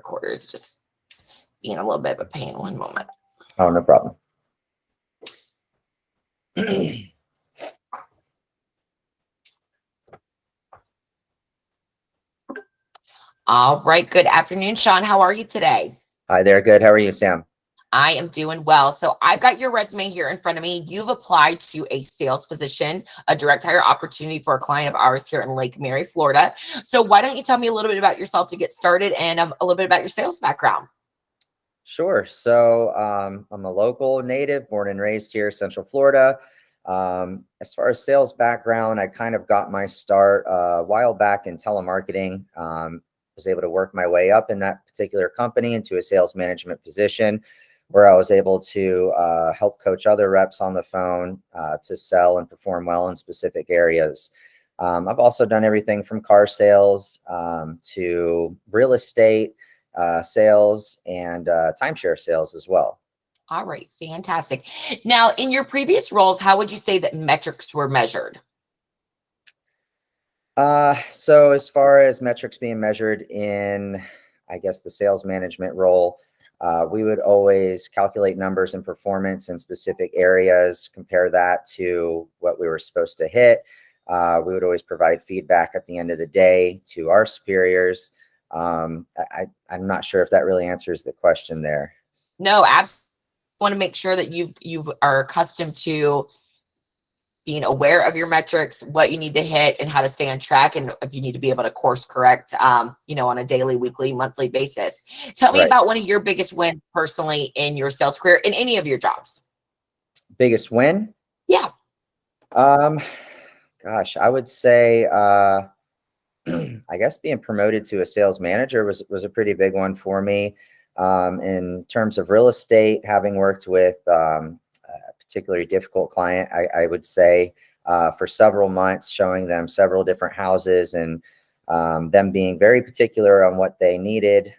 recorder is just being a little bit of a pain. One moment. Oh, no problem. All right. Good afternoon, Sean. How are you today? Hi there. Good. How are you, Sam? I am doing well. So I've got your resume here in front of me. You've applied to a sales position, a direct hire opportunity for a client of ours here in Lake Mary, Florida. So why don't you tell me a little bit about yourself to get started and a little bit about your sales background? Sure. So I'm a local native, born and raised here, Central Florida. As far as sales background, I kind of got my start a while back in telemarketing. Was able to work my way up in that particular company into a sales management position, where I was able to help coach other reps on the phone to sell and perform well in specific areas. I've also done everything from car sales to real estate sales and timeshare sales as well. All right, fantastic. Now, in your previous roles, how would you say that metrics were measured? So as far as metrics being measured in, I guess, the sales management role, we would always calculate numbers and performance in specific areas, compare that to what we were supposed to hit. We would always provide feedback at the end of the day to our superiors. I'm not sure if that really answers the question there. No, absolutely. Want to make sure that you are accustomed to being aware of your metrics, what you need to hit, and how to stay on track, and if you need to be able to course correct, on a daily, weekly, monthly basis. Tell me about one of your biggest wins personally in your sales career in any of your jobs. Biggest win? Yeah. Gosh, I would say, I guess being promoted to a sales manager was a pretty big one for me. In terms of real estate, having worked with a particularly difficult client, I would say for several months, showing them several different houses and them being very particular on what they needed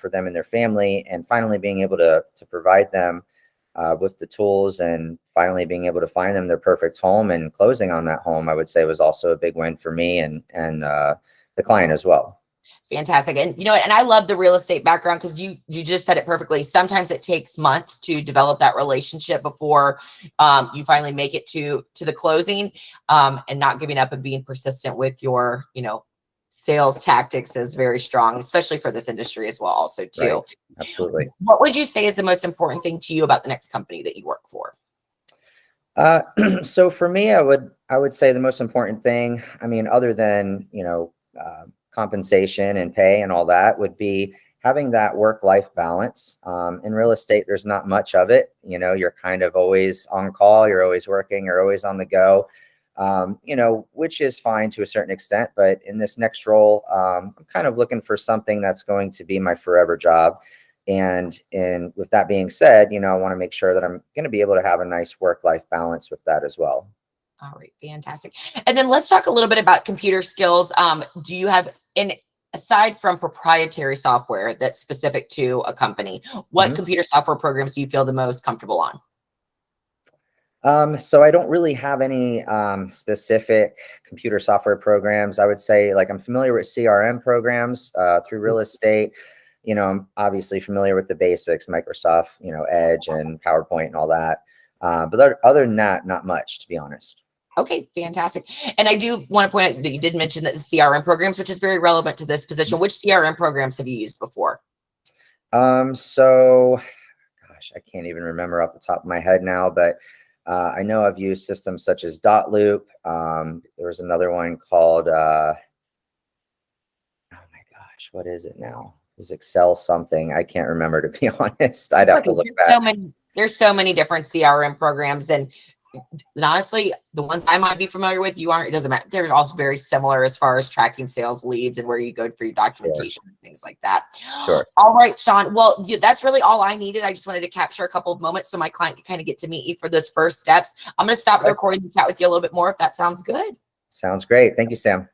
for them and their family, and finally being able to provide them with the tools and finally being able to find them their perfect home and closing on that home, I would say was also a big win for me and the client as well. Fantastic. And and I love the real estate background because you just said it perfectly. Sometimes it takes months to develop that relationship before you finally make it to the closing, and not giving up and being persistent with your sales tactics is very strong, especially for this industry as well also too. Right. Absolutely. What would you say is the most important thing to you about the next company that you work for? So for me, I would say the most important thing, I mean, other than compensation and pay and all that, would be having that work-life balance. In real estate, there's not much of it. You're kind of always on call, you're always working, you're always on the go, which is fine to a certain extent. But in this next role, I'm kind of looking for something that's going to be my forever job. And with that being said, I want to make sure that I'm going to be able to have a nice work-life balance with that as well. All right, fantastic. And then let's talk a little bit about computer skills. Do you have, aside from proprietary software that's specific to a company, what computer software programs do you feel the most comfortable on? So I don't really have any specific computer software programs. I would say, like, I'm familiar with CRM programs through real estate. I'm obviously familiar with the basics, Microsoft, Edge and PowerPoint and all that. But other than that, not much, to be honest. Okay, fantastic. And I do want to point out that you did mention that the CRM programs, which is very relevant to this position. Which CRM programs have you used before? So, gosh, I can't even remember off the top of my head now, but I know I've used systems such as Dotloop. There was another one called, oh my gosh, what is it now? It was Excel something. I can't remember, to be honest. I'd have to look back. There's so many different CRM programs, and honestly, the ones I might be familiar with, you aren't. It doesn't matter. They're also very similar as far as tracking sales leads and where you go for your documentation and things like that. Sure. All right, Sean. Well, that's really all I needed. I just wanted to capture a couple of moments so my client can kind of get to meet you for those first steps. I'm going to stop the recording and chat with you a little bit more if that sounds good. Sounds great. Thank you, Sam.